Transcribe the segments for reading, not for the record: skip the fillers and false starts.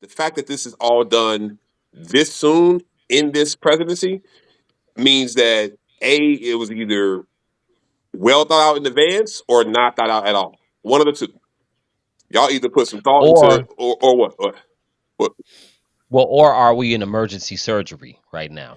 The fact that this is all done this soon in this presidency means that it was either well thought out in advance or not thought out at all. One of the two. Y'all either put some thought into Or or what? What? or are we in emergency surgery right now?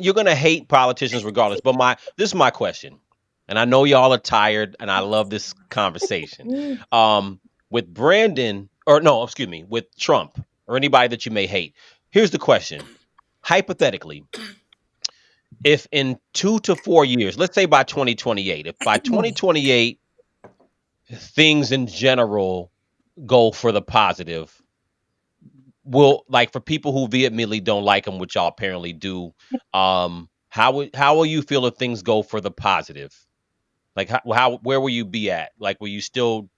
You're gonna hate politicians regardless. But this is my question, and I know y'all are tired, and I love this conversation. Mm. Um, with Brandon, or no, excuse me, with Trump or anybody that you may hate. Here's the question: hypothetically, if in 2 to 4 years, let's say by 2028, if by 2028 things in general go for the positive, will like for people who vehemently don't like him, which y'all apparently do, how will you feel if things go for the positive? Like how where will you be at? Like will you still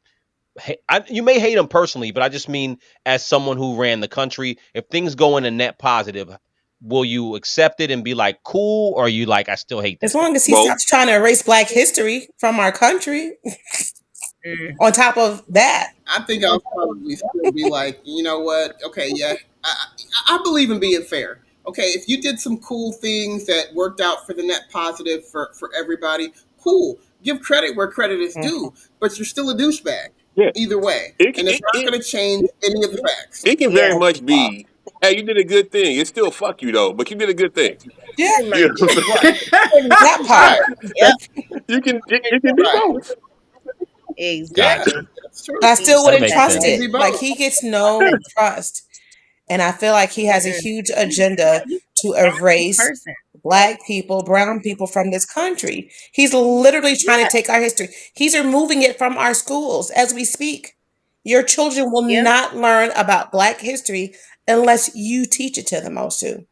you may hate him personally, but I just mean as someone who ran the country, if things go in a net positive, will you accept it and be like cool, or are you like I still hate As this guy? long as he Both. stops trying to erase Black history from our country, Mm. on top of that, I think I'll probably still be like, you know what? Okay, yeah, I believe in being fair. Okay, if you did some cool things that worked out for the net positive for everybody, cool. Give credit where credit is mhm. due, but you're still a douchebag Yeah. either way, It, and it's it, not it, going to change any of the facts. it can very Yeah, much be, hey, you did a good thing. It's still fuck you though, but you did a good thing. Yeah, pretty You know much. what I'm saying? right. That part. Right, Yep, You can be right. both. Yeah, Gotcha. exactly. that's true. But I still That wouldn't makes trust You can sense. be it. Like both. he gets no trust. And I feel like he has a Mm-mm. huge agenda He's to a nasty erase person. Black people, brown people from this country. He's literally trying to Yeah, take our history. He's removing it from our schools as we speak. Your children will yep. not learn about Black history unless you teach it to them, also.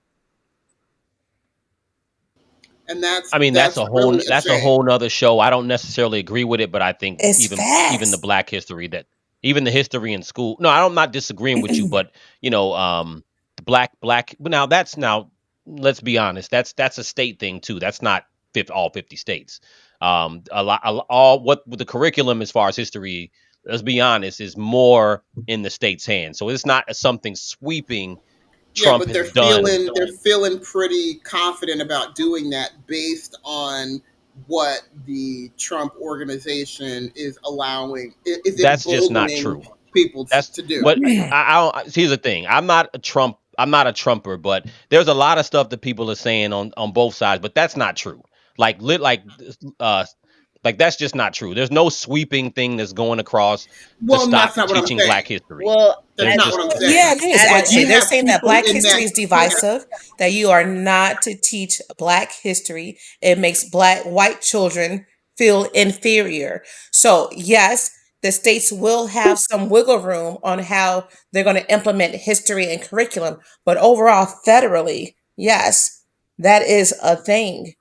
And I mean, that's really a that's a shame. whole nother show. I don't necessarily agree with it, but I think It's even the facts. black history that even the history in school. No, I'm not disagreeing with you, but the black. But now let's be honest. That's a state thing too. That's not all 50 states. All what with the curriculum as far as history. Let's be honest, is more in the state's hands. So it's not something sweeping Yeah, Trump but has done. they're feeling pretty confident about doing that based on what the Trump organization is allowing is That's just not emboldening true. people That's to do. what I don't. Here's the thing. I'm not a Trumper, but there's a lot of stuff that people are saying on both sides, but that's not true. Like uh like that's just not true. There's no sweeping thing that's going across to Well, stop that's not what I'm teaching Black saying. history. Well, That's There's as not just what I'm Yeah, saying. it is as But actually. you They're have saying that people Black in history that is divisive, that you are not to teach Black history. It makes Black white children feel inferior. So, yes, the states will have some wiggle room on how they're going to implement history and curriculum, but overall, federally, yes, that is a thing.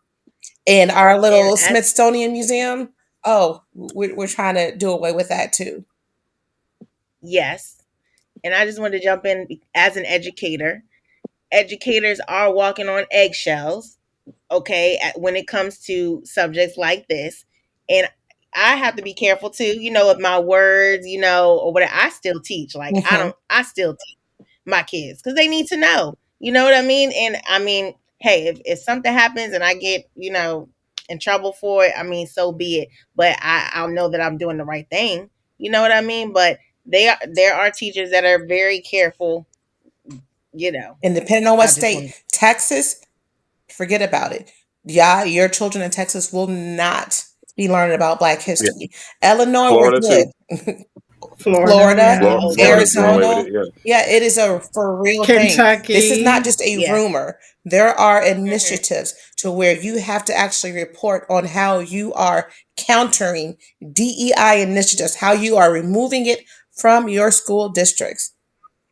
In our and little as Smithsonian Museum, oh, we're trying to do away with that too. yes, and I just wanted to jump in as an educator. Educators are walking on eggshells, okay, when it comes to subjects like this. And I have to be careful too, with my words, or whatever. I still teach. Like Hmm. I still teach my kids because they need to know. You know what I mean? And I mean, hey, if something happens and I get, in trouble for it, I mean, so be it. But I'll know that I'm doing the right thing. You know what I mean? But there are teachers that are very careful, you know. And depending on what I just state, want Texas, forget about it. Yeah, your children in Texas will not be learning about Black Yeah. history. Illinois, we're Florida too. good. Florida, Florida, yeah, Yeah. oh, that Florida's was doing away crazy. with Arizona. it. Yeah. Yeah, it is a for real thing. This is not Kentucky. just a Yeah. rumor. There are Hmm. initiatives to where you have to actually report on how you are countering DEI initiatives, how you are removing it from your school districts.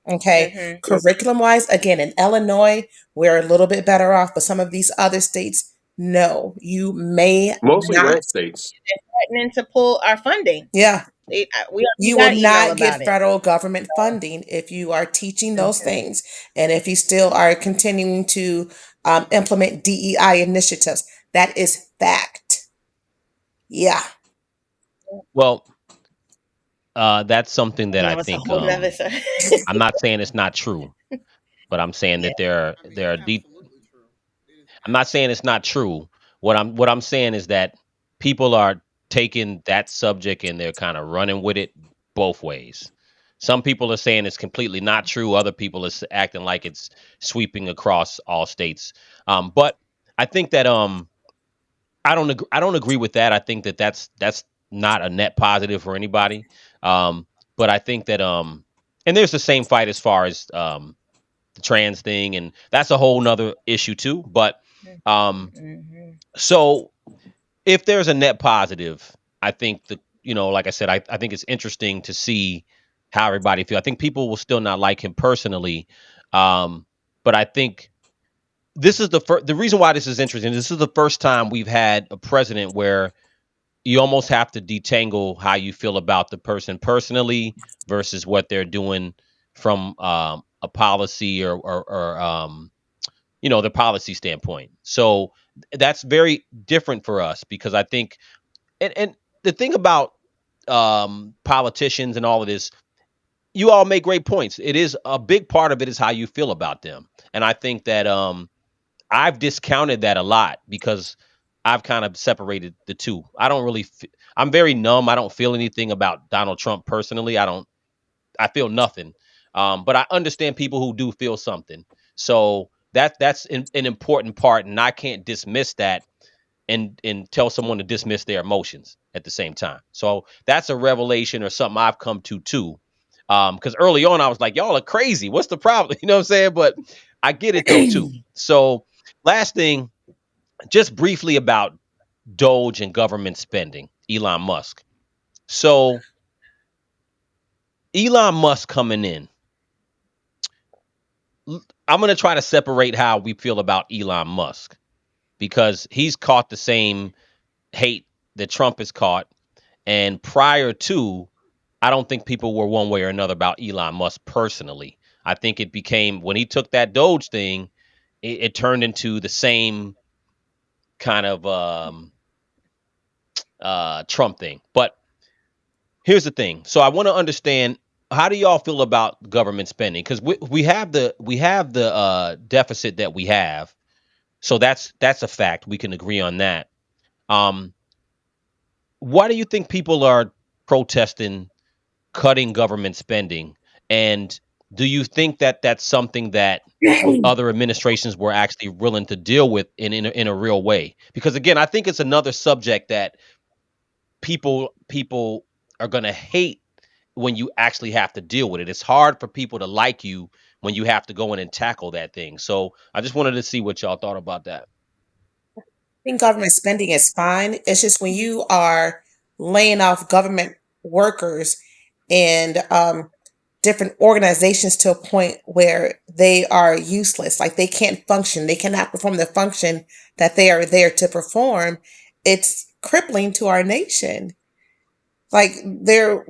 Okay. Hmm. Yep. Curriculum wise, again, in Illinois, we're a little bit better off, but some of these other states, no, you may Mostly not. red states. Threatening to pull our funding. Yeah. We You will got email not about get it. federal government funding if you are teaching those Mhm. things and if you still are continuing to implement DEI initiatives. That is fact. Yeah. Well, that's something that I No, it's a think. whole nother. I'm not saying it's not true, but I'm saying Yeah. that I mean, there it's are deep. absolutely true. It is I'm not saying it's not true. What I'm saying is that people are taking that subject and they're kind of running with it both ways. Some people are saying it's completely not true. Other people are acting like it's sweeping across all states. But I think that I don't agree with that. I think that that's not a net positive for anybody. Um, but I think that and there's the same fight as far as the trans thing, and that's a whole nother issue too. But um, Hmm. so if there's a net positive, I think like I said, I think it's interesting to see how everybody feel. I think people will still not like him personally, but I think this is the reason why this is interesting. This is the first time we've had a president where you almost have to detangle how you feel about the person personally versus what they're doing from a policy or the policy standpoint. So that's very different for us because I think and the thing about politicians and all of this, you all make great points. It is a big part of it is how you feel about them, and I think that I've discounted that a lot because I've kind of separated the two. I don't really. I'm very numb. I don't feel anything about Donald Trump personally. I don't. I feel nothing. But I understand people who do feel something. So that's an important part, and I can't dismiss that and tell someone to dismiss their emotions at the same time. So that's a revelation or something I've come to too. Because early on I was like, y'all are crazy. What's the problem? You know what I'm saying? But I get it though too. So last thing, just briefly about Doge and government spending, Elon Musk. So Elon Musk coming in. I'm gonna try to separate how we feel about Elon Musk because he's caught the same hate that Trump has caught. And prior to, I don't think people were one way or another about Elon Musk personally. I think it became when he took that Doge thing, it turned into the same kind of Trump thing. But here's the thing. So I want to understand, how do y'all feel about government spending? Because we have the deficit that we have. So that's a fact. We can agree on that. Um, why do you think people are protesting cutting government spending? And do you think that that's something that other administrations were actually willing to deal with in a real way? Because again, I think it's another subject that people are going to hate when you actually have to deal with it. It's hard for people to like you when you have to go in and tackle that thing. So I just wanted to see what y'all thought about that. Think government spending is fine. It's just when you are laying off government workers and different organizations to a point where they are useless, like they can't function, they cannot perform the function that they are there to perform. It's crippling to our nation. Like they're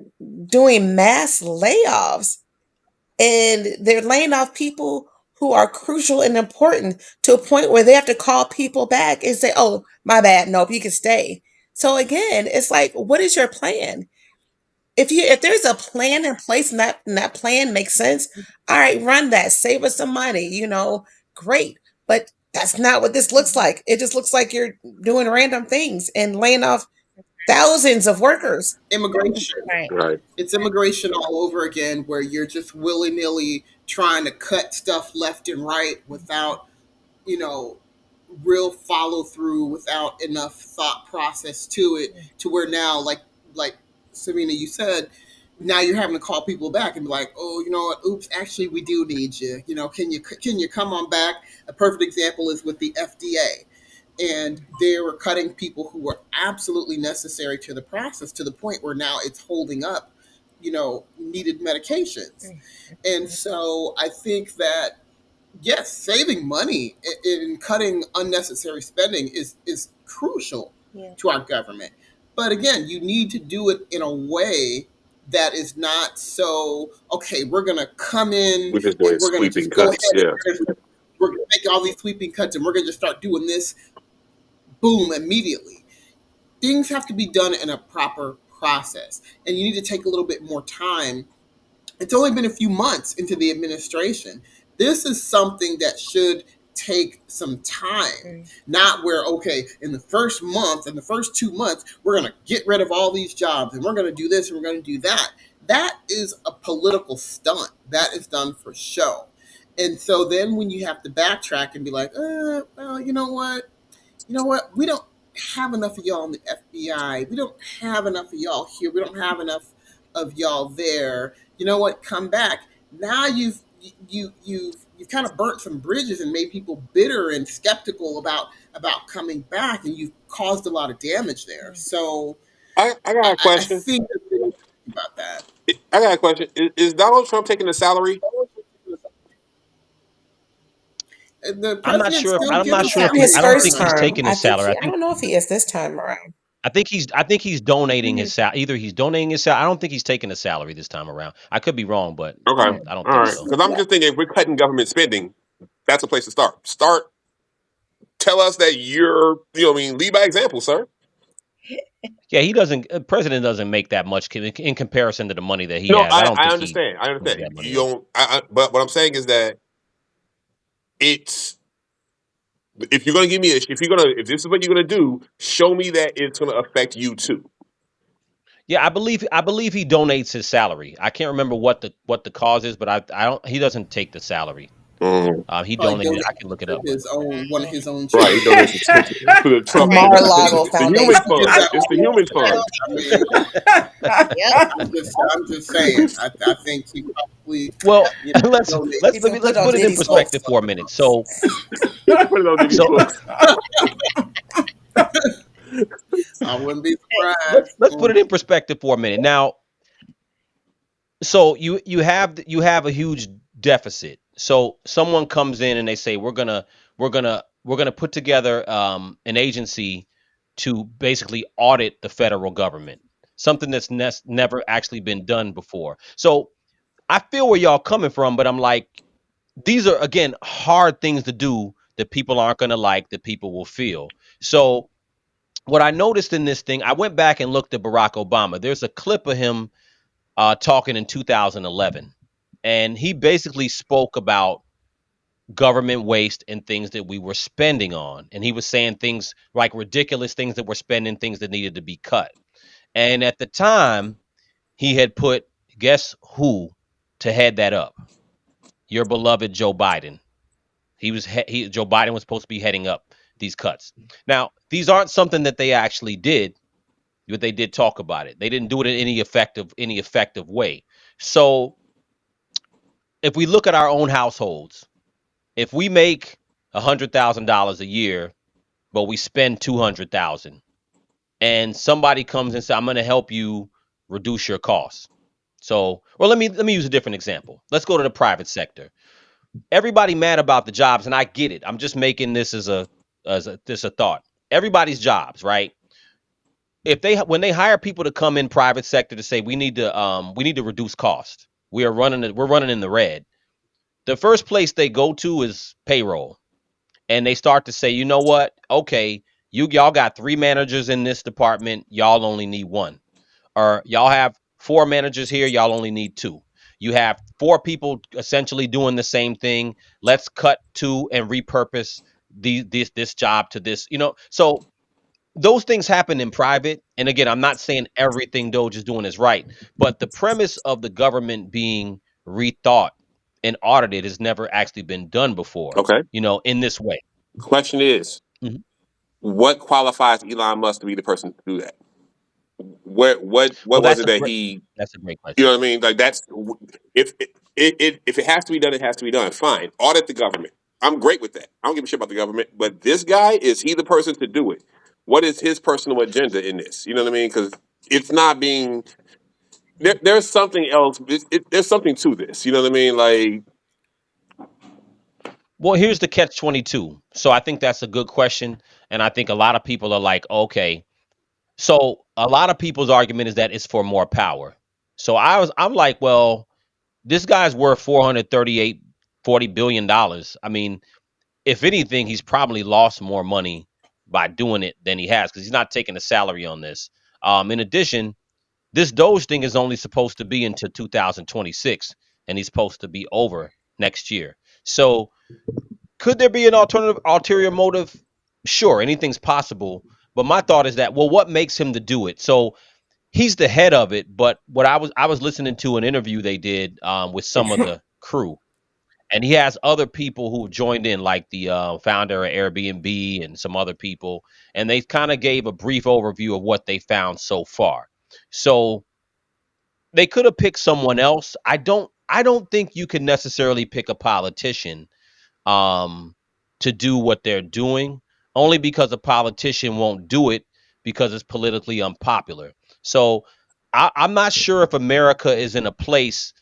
doing mass layoffs and they're laying off people who are crucial and important to a point where they have to call people back and say, "Oh, my bad. Nope, you can stay." So again, it's like, what is your plan? If there's a plan in place and that plan makes sense, all right, run that. Save us some money, great. But that's not what this looks like. It just looks like you're doing random things and laying off thousands of workers. Immigration. Right. Right. It's immigration all over again, where you're just willy nilly trying to cut stuff left and right without, you know, real follow through, without enough thought process to it, to where now, like Serena, you said, now you're having to call people back and be like, oh, you know what? Oops, actually, we do need you. You know, can you come on back? A perfect example is with the FDA, and they were cutting people who were absolutely necessary to the process to the point where now it's holding up, needed medications. And so I think that yes, saving money and cutting unnecessary spending is crucial Yeah. to our government. But again, you need to do it in a way that is not so okay. We're going to come in We're just doing and we're going to sweeping just go cuts. ahead Yeah. and we're going to make all these sweeping cuts and we're going to just start doing this boom immediately. Things have to be done in a proper process, and you need to take a little bit more time. It's only been a few months into the administration. This is something that should take some time, not where, okay, in the first month, in the first 2 months, we're going to get rid of all these jobs and we're going to do this and we're going to do that. That is a political stunt. That is done for show. And so then when you have to backtrack and be like, well, you know what? We don't have enough of y'all in the FBI. We don't have enough of y'all here. We don't have enough of y'all there. You know what? Come back. Now you've kind of burnt some bridges and made people bitter and skeptical about coming back, and you've caused a lot of damage there. So I got a I question. think that they need to think about that. I got a question. Is Donald Trump taking a salary? The I'm not president sure if still I'm gets not a He's sure if having he his I salary don't from first think the he's term. taking government. his salary. I don't know if he is this time around. I think he's donating his sal. Either he's donating his salary this time around. I could be wrong, but Okay. I don't All think right. so. Because I'm just thinking if we're cutting government spending, that's a place to start. Tell us that lead by example, sir. Yeah, he doesn't. President doesn't make that much in comparison to the money that he No, has. I I, don't I think he understand. I makes understand. that money You up. don't. But what I'm saying is that it's if you're going to give me a, if this is what you're going to do, show me that it's going to affect you too. Yeah, I believe he donates his salary. I can't remember what the cause is, but I don't. He doesn't take the salary. Mhm. He Probably donated. I donate can look it to up, but his own one of his own Right. He charities. donates to the The Trump Mar-a-Lago the human Foundation. Gives fund. that It's the all human away. fund. I mean, Yep. I'm just saying. I think he probably, well, donates He's let gonna me put let's it on put it in Diddy's most books. perspective of for a the minute. funds. Put it on Diddy's So books. I wouldn't be let's surprised. let's put it in perspective for a minute. Now, so you have a huge deficit. So someone comes in and they say we're gonna put together an agency to basically audit the federal government, something that's never actually been done before. So I feel where y'all coming from, but I'm like, these are again hard things to do that people aren't gonna like, that people will feel. So what I noticed in this thing, I went back and looked at Barack Obama. There's a clip of him talking in 2011, and he basically spoke about government waste and things that we were spending on, and he was saying things like ridiculous things that we're spending, things that needed to be cut. And at the time, he had put, guess who to head that up? Your beloved Joe Biden. Joe Biden was supposed to be heading up these cuts. Now, these aren't something that they actually did, but they did talk about it. They didn't do it in any effective way. So if we look at our own households, if we make $100,000 a year, but we spend 200,000, and somebody comes and says, "I'm going to help you reduce your costs." So, well, let me use a different example. Let's go to the private sector. Everybody mad about the jobs, and I get it. I'm just making this as a thought. Everybody's jobs, right? If they when they hire people to come in private sector to say we need to reduce cost. We're running in the red. The first place they go to is payroll, and they start to say, you know what? Okay, y'all got three managers in this department. Y'all only need one. Or y'all have four managers here. Y'all only need two. You have four people essentially doing the same thing. Let's cut two and repurpose this job to this. So those things happen in private. And again, I'm not saying everything Doge is doing is right, but the premise of the government being rethought and audited has never actually been done before, Okay. in this way. Question is, Mhm. what qualifies Elon Musk to be the person to do that? what Well, was it that he, that's a great you question. know what I mean? Like that's if if it has to be done, it has to be done. Fine, audit the government. I'm great with that. I don't give a shit about the government. But this guy, is he the person to do it? What is his personal agenda in this? You know what I mean? Because it's not being there's something else. There's something to this. You know what I mean? Like, Well, here's the catch 22. So I think that's a good question, and I think a lot of people are like, okay. So a lot of people's argument is that it's for more power. So I'm like, well, this guy's worth 438 $40 billion. I mean, if anything, he's probably lost more money by doing it than he has because he's not taking a salary on this. In addition, this Doge thing is only supposed to be until 2026, and he's supposed to be over next year. So could there be an alternative ulterior motive? Sure, anything's possible. But my thought is that, well, what makes him to do it? So he's the head of it. But what I was listening to an interview they did with some of the crew, and he has other people who joined in, like the founder of Airbnb and some other people, and they kind of gave a brief overview of what they found so far. So they could have picked someone else. I don't think you can necessarily pick a politician um, to do what they're doing, only because a politician won't do it because it's politically unpopular. So I'm not sure if America is in a place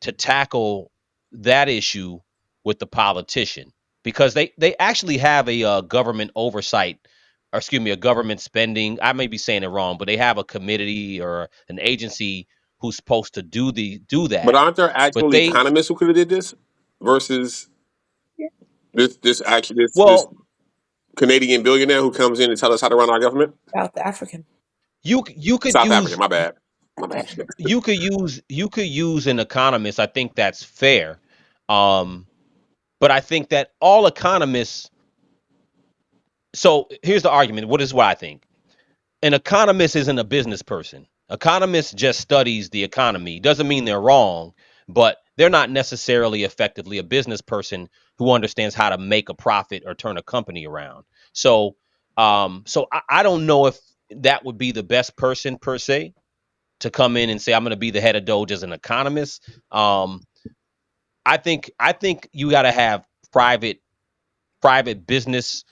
to tackle that issue with the politician because they actually have a government oversight, or excuse me, a government spending. I may be saying it wrong, but they have a committee or an agency who's supposed to do but that. aren't there But actual they economists who could have did this versus this actually this well, Canadian billionaire who comes in and tell us how to run our government? South African. you could South African, use my bad. My bad. you could use an economist. I think that's fair. Um, but I think that all economists. So here's the argument. What I think? An economist isn't a business person. Economist just studies the economy. Doesn't mean they're wrong, but they're not necessarily effectively a business person who understands how to make a profit or turn a company around. So I don't know if that would be the best person per se to come in and say I'm going to be the head of Doge as an economist. I think you got to have private private business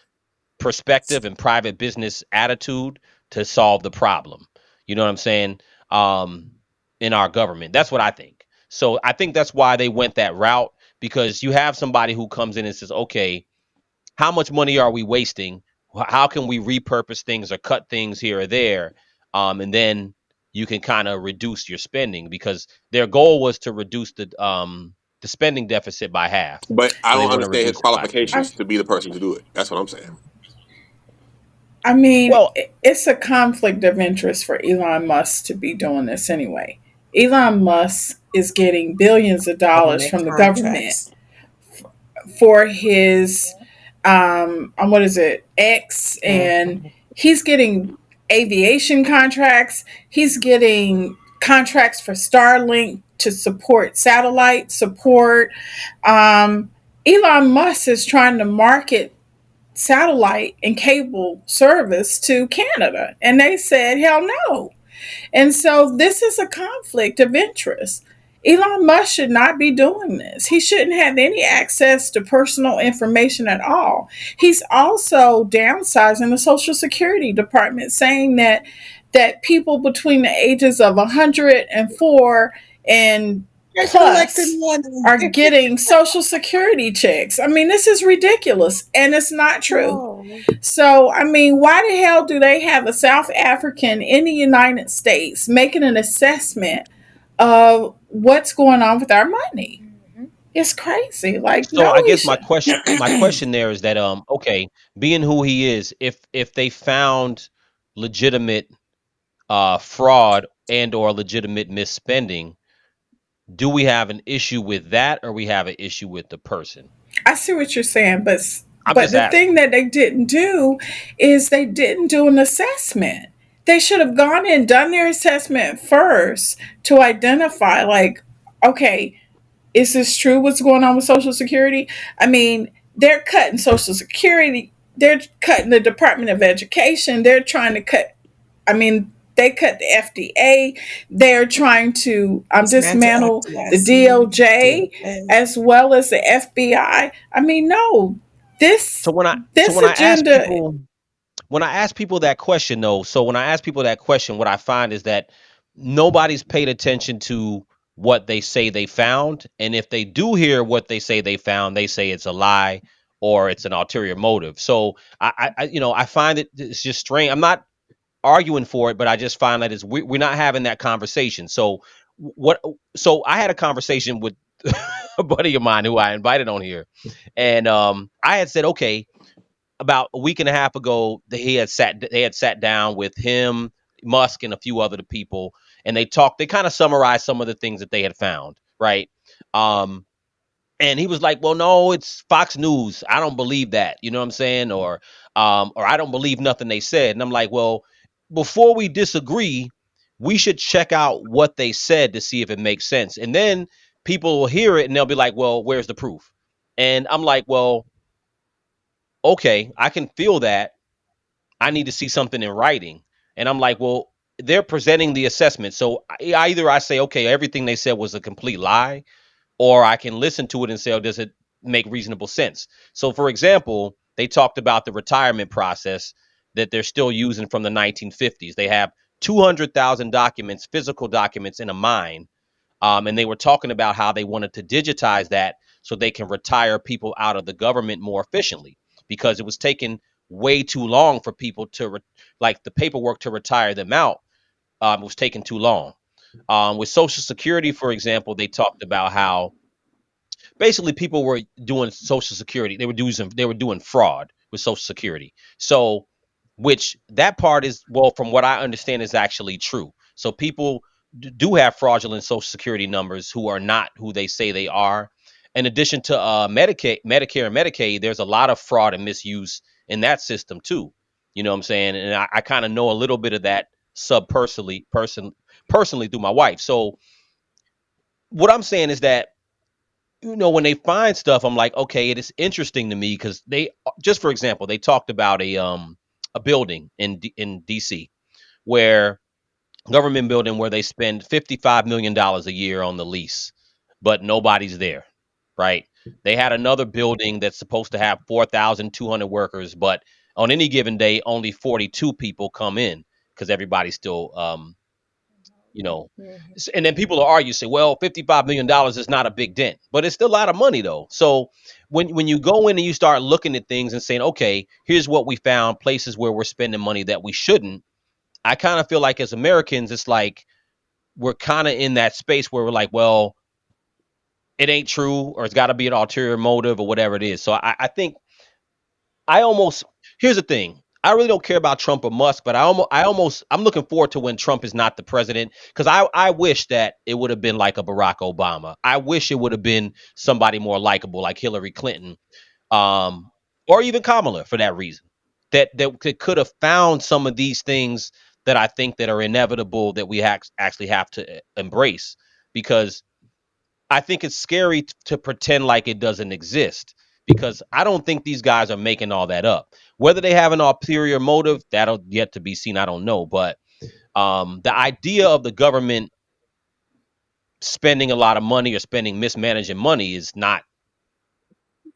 perspective and private business attitude to solve the problem. You know what I'm saying? Um, in our government, that's what I think. So I think that's why they went that route because you have somebody who comes in and says, okay, how much money are we wasting? How can we repurpose things or cut things here or there? And then you can kind of reduce your spending because their goal was to reduce the spending deficit by half. But I So they don't want to understand his reduce it by three. I, qualifications to be the person to do it. That's what I'm saying. I mean, Well, it's a conflict of interest for Elon Musk to be doing this anyway. Elon Musk is getting billions of dollars Government from the government contracts. for his what is it, X, and Mhm. he's getting aviation contracts. He's getting contracts for Starlink to support satellite support. Um, Elon Musk is trying to market satellite and cable service to Canada, and they said hell no. And so this is a conflict of interest. Elon Musk should not be doing this. He shouldn't have any access to personal information at all. He's also downsizing the Social Security Department, saying that people between the ages of 104 and They're collecting plus are money. getting Social Security checks. I mean, this is ridiculous, and it's not true. No. So, I mean, why the hell do they have a South African in the United States making an assessment of what's going on with our money? Mhm. It's crazy. Like, so no, I he guess my should. question there is that okay, being who he is, if they found legitimate fraud and or legitimate misspending, do we have an issue with that or we have an issue with the person? I see what you're saying, but I'm just the thing asking. that they didn't do is they didn't do an assessment. They should have gone and done their assessment first to identify, like, okay, is this true what's going on with Social Security? I mean, they're cutting Social Security, they're cutting the Department of Education, they're trying to cut, I mean, they cut the FDA. They're trying to Dismantle dismantle the FDIC, DOJ DOJ. as well as the FBI. I mean, no, So this when I so this when I ask agenda. people when I ask people that question though, so when I ask people that question, what I find is that nobody's paid attention to what they say they found, and if they do hear what they say they found, they say it's a lie or it's an ulterior motive. So I find it's just strange. I'm not arguing for it, but I just find that we're not having that conversation. So what? So I had a conversation with a buddy of mine who I invited on here, and I had said, okay, about a week and a half ago, they had sat down with him, Musk, and a few other people, and they talked. They kind of summarized some of the things that they had found, right? Um, and he was like, "Well, no, it's Fox News. I don't believe that. You know what I'm saying? Or I don't believe nothing they said." And I'm like, "Well, before we disagree, we should check out what they said to see if it makes sense. And then people will hear it and they'll be like, "Well, where's the proof?" And I'm like, "Well, okay, I can feel that. I need to see something in writing." And I'm like, "Well, they're presenting the assessment. So either I say, okay, everything they said was a complete lie, or I can listen to it and say, oh, does it make reasonable sense?" So, for example, they talked about the retirement process that they're still using from the 1950s. They have 200,000 documents, physical documents in a mine. And they were talking about how they wanted to digitize that so they can retire people out of the government more efficiently because it was taking way too long for people to, like the paperwork to retire them out was taking too long. With Social Security, for example, they talked about how basically people were doing social security, they were doing fraud with social security. So which that part is, well, from what I understand, is actually true. So people do have fraudulent social security numbers who are not who they say they are. In addition to Medicare and Medicaid, there's a lot of fraud and misuse in that system too. You know what I'm saying? And I kind of know a little bit of that sub personally through my wife. So what I'm saying is that, when they find stuff, I'm like, okay, it is interesting to me because they, just for example, they talked about a building in DC where government building where they spend $55 million a year on the lease, but nobody's there, right? They had another building that's supposed to have 4,200 workers, but on any given day, only 42 people come in because everybody's still you know and then people will argue, say, well, $55 million is not a big dent, but it's still a lot of money though. So when you go in and you start looking at things and saying, okay, here's what we found, places where we're spending money that we shouldn't, I kind of feel like as Americans, it's like we're kind of in that space where we're like, well, it ain't true, or it's got to be an ulterior motive or whatever it is. So I think I almost here's the thing. I really don't care about Trump or Musk, but I'm looking forward to when Trump is not the president because I wish that it would have been like a Barack Obama. I wish it would have been somebody more likable like Hillary Clinton, um, or even Kamala for that reason. That could have found some of these things that I think that are inevitable that we actually have to embrace because I think it's scary to pretend like it doesn't exist because I don't think these guys are making all that up. Whether they have an ulterior motive, that'll yet to be seen. I don't know, but the idea of the government spending a lot of money or spending mismanaging money is not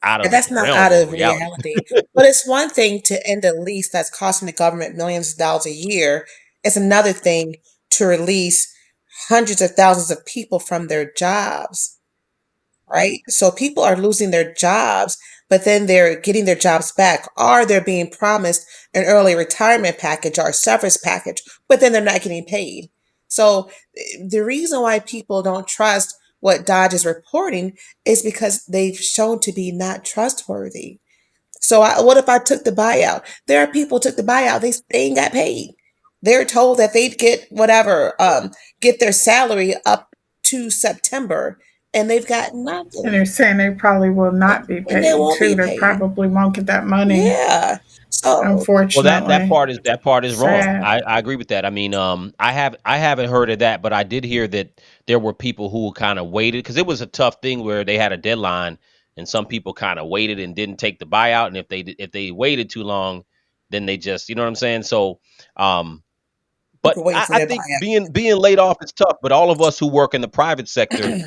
out And of that's the not realm out of of reality. reality. But it's one thing to end a lease that's costing the government millions of dollars a year. It's another thing to release hundreds of thousands of people from their jobs, right? So people are losing their jobs, but then they're getting their jobs back, or they're being promised an early retirement package or a severance package, but then they're not getting paid. So the reason why people don't trust what Dodge is reporting is because they've shown to be not trustworthy. So what if I took the buyout? There are people who took the buyout, they ain't got paid. They're told that they'd get whatever, get their salary up to September, and they've got And nothing, they're saying they probably will not be and they paid won't too. be They paid. probably won't get that money, Yeah. So Well, unfortunately. that part is wrong. Sad. I agree with that. I mean, I haven't heard of that, but I did hear that there were people who kind of waited because it was a tough thing where they had a deadline, and some people kind of waited and didn't take the buyout, and if they waited too long, then they just, you know what I'm saying. So, um, But We're waiting I, for I their think buyout. being laid off is tough. But all of us who work in the private sector,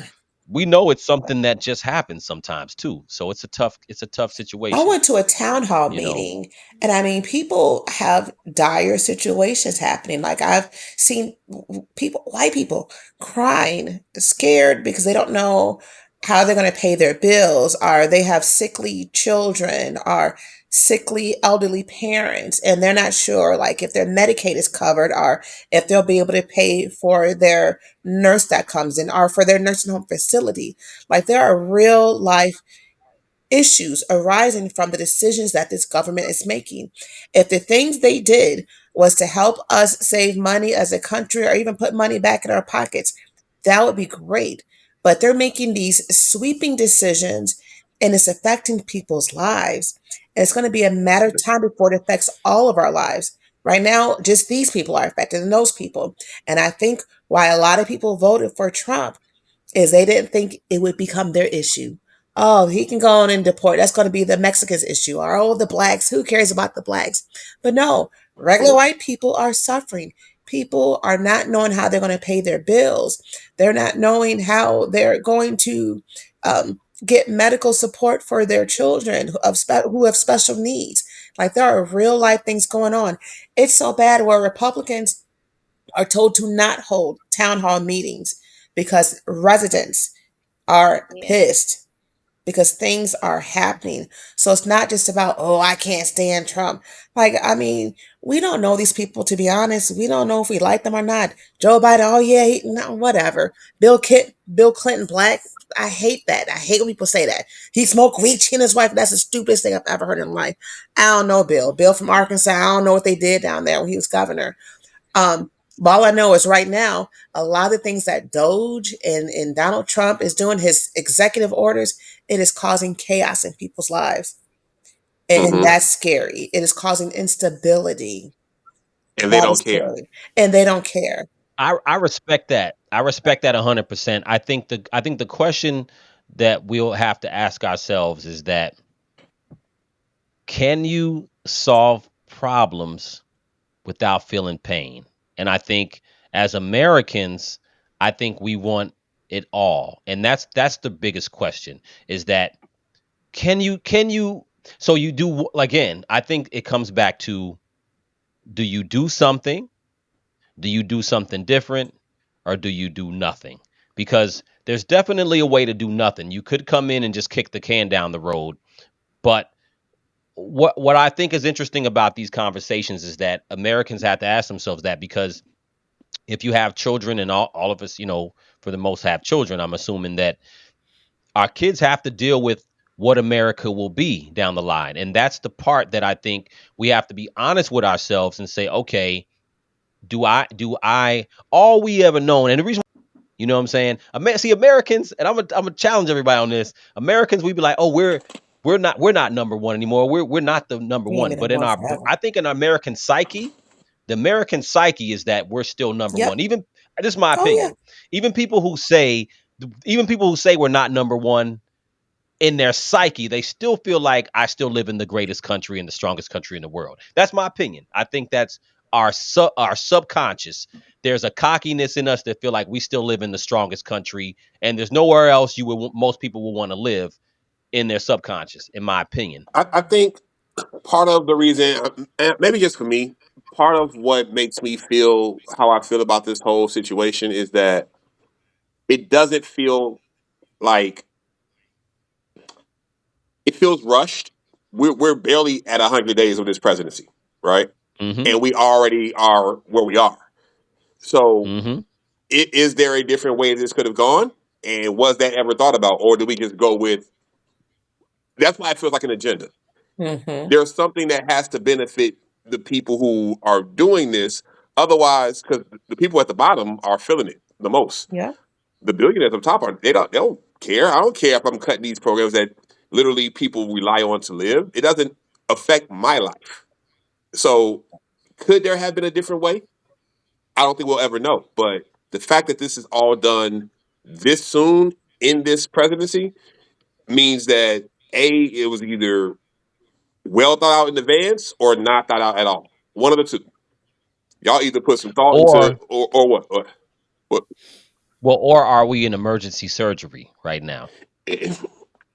we know it's something that just happens sometimes too. So it's a tough I situation. went to a town hall You know. meeting, and I mean, people have dire situations happening. Like, I've seen people, white people, crying, scared because they don't know how they're going to pay their bills, or they have sickly children, or sickly elderly parents, and they're not sure, like, if their Medicaid is covered, or if they'll be able to pay for their nurse that comes in, or for their nursing home facility. Like, there are real life issues arising from the decisions that this government is making. If the things they did was to help us save money as a country, or even put money back in our pockets, that would be great. But they're making these sweeping decisions, and it's affecting people's lives. And it's going to be a matter of time before it affects all of our lives. Right now, just these people are affected, and those people. And I think why a lot of people voted for Trump is they didn't think it would become their issue. Oh, he can go on and deport. That's going to be the Mexicans' issue. Or, oh, the blacks. Who cares about the blacks? But no, regular white people are suffering. People are not knowing how they're going to pay their bills. They're not knowing how they're going to get medical support for their children who have special needs. Like, there are real life things going on. It's so bad where Republicans are told to not hold town hall meetings because residents are Yeah. pissed because things are happening. So it's not just about, oh, I can't stand Trump. Like, I mean, we don't know these people, to be honest. We don't know if we like them or not. Joe Biden, oh yeah, no, whatever. Bill Clinton, black. I hate that. I hate when people say that. He smoked weed, he and his wife. That's the stupidest thing I've ever heard in life. I don't know Bill. Bill from Arkansas. I don't know what they did down there when he was governor. But all I know is right now, a lot of the things that Doge and Donald Trump is doing, his executive orders, it is causing chaos in people's lives. And Hmm. that's scary. It is causing instability. And they That don't is care. scary. And they don't care. I respect that. I respect that 100%. I think the question that we'll have to ask ourselves is that can you solve problems without feeling pain? And I think as Americans, I think we want it all. And that's the biggest question is that can you so you do again, I think it comes back to do you do something? Do you do something different or do you do nothing? Because there's definitely a way to do nothing. You could come in and just kick the can down the road, but what I think is interesting about these conversations is that Americans have to ask themselves that because if you have children and all of us, for the most have children, I'm assuming that our kids have to deal with what America will be down the line. And that's the part that I think we have to be honest with ourselves and say, okay, do I all we ever known, and the reason, what I'm saying? See, Americans, and I'm gonna challenge everybody on this. Americans, we be like, oh, we're not number one anymore. We're not the number We ain't one. been at But one forever. I think in our American psyche, the American psyche is that we're still number one. Yep. Even this is my Oh yeah. opinion. Even people who say, even people who say we're not number one in their psyche, they still feel like I still live in the greatest country and the strongest country in the world. That's my opinion. I think that's our subconscious. There's a cockiness in us that feel like we still live in the strongest country, and there's nowhere else most people will want to live in their subconscious, in my opinion. I think part of the reason, maybe just for me, part of what makes me feel how I feel about this whole situation is that it doesn't feel like it feels rushed. We're barely at 100 days of this presidency, right? Mm-hmm. And we already are where we are. So, Mm-hmm. is there a different way this could have gone? And was that ever thought about, or do we just go with? That's why it feels like an agenda. Mm-hmm. There's something that has to benefit the people who are doing this. Otherwise, because the people at the bottom are feeling it the most. Yeah. The billionaires up top are they don't care. I don't care if I'm cutting these programs that literally people rely on to live. It doesn't affect my life. So could there have been a different way? I don't think we'll ever know. But the fact that this is all done this soon in this presidency means that it was either well thought out in advance or not thought out at all. One of the two. Y'all either put some thought into Or or what? What? or are we in emergency surgery right now?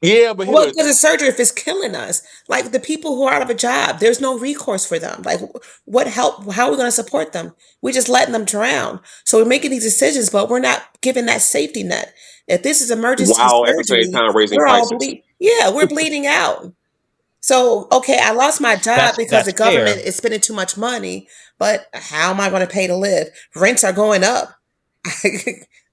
Yeah, but here, What good is surgery if it's killing us? Like the people who are out of a job, there's no recourse for them. Like, what help? How are we going to support them? We're just letting them drown. So we're making these decisions, but we're not giving that safety net. If this is emergency while at the same surgery, time raising we're all prices. bleed. Yeah, we're bleeding out. So okay, I lost my job because That's the government fair. is spending too much money. But how am I going to pay to live? Rents are going up.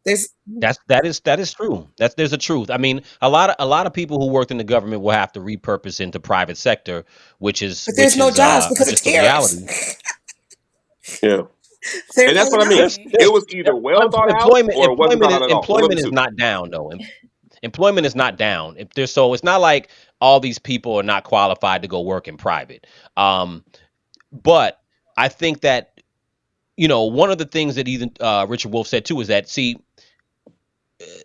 There's, That is true. There's a truth. I mean, a lot of people who worked in the government will have to repurpose into private sector, which is but there's which no is jobs because of just the tariffs. reality. Yeah, They're and that's pulling what I mean. out. There's It was either well thought out employment or it wasn't thought out at all. One of the employment is two. not down though. Employment is not down. If there's so it's not like all these people are not qualified to go work in private. Um, but I think that one of the things that even Richard Wolff said too is that see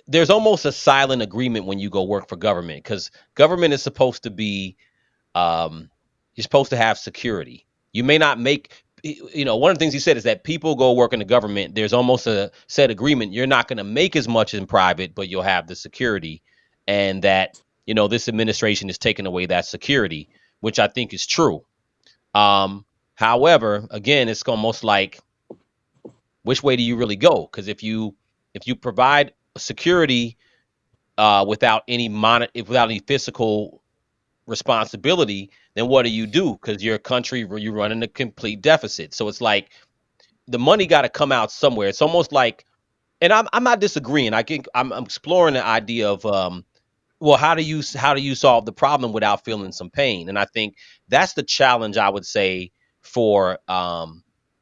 there's almost a silent agreement when you go work for government because government is supposed to be um, you're supposed to have security. You may not make one of the things he said is that people go work in the government. There's almost a set agreement. You're not going to make as much in private, but you'll have the security, and that this administration is taking away that security, which I think is true. Um, However, again, it's almost like which way do you really go? Because if you provide security without without any physical responsibility, then what do? Because your country you run in a complete deficit. So it's like the money got to come out somewhere. It's almost like, and I'm not disagreeing. I think I'm exploring the idea of well, how do you solve the problem without feeling some pain? And I think that's the challenge I would say for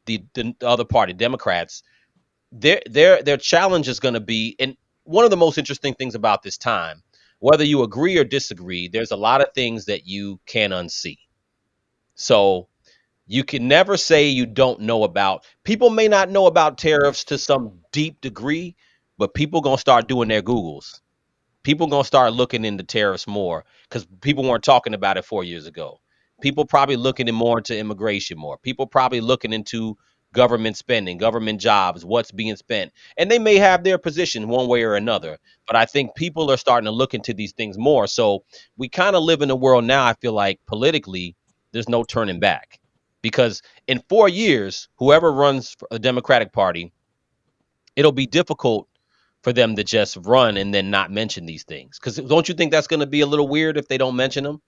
the other party, Democrats. Their challenge is going to be, and one of the most interesting things about this time, whether you agree or disagree, there's a lot of things that you can unsee. So you can never say you don't know about. People may not know about tariffs to some deep degree, but people gonna start doing their Googles. People gonna start looking into tariffs more because people weren't talking about it 4 years ago. People probably looking more into immigration more. People probably looking into government spending, government jobs, what's being spent, and they may have their position one way or another. But I think people are starting to look into these things more. So we kind of live in a world now. I feel like politically, there's no turning back because in 4 years, whoever runs for a Democratic Party, it'll be difficult for them to just run and then not mention these things. Because don't you think that's going to be a little weird if they don't mention them?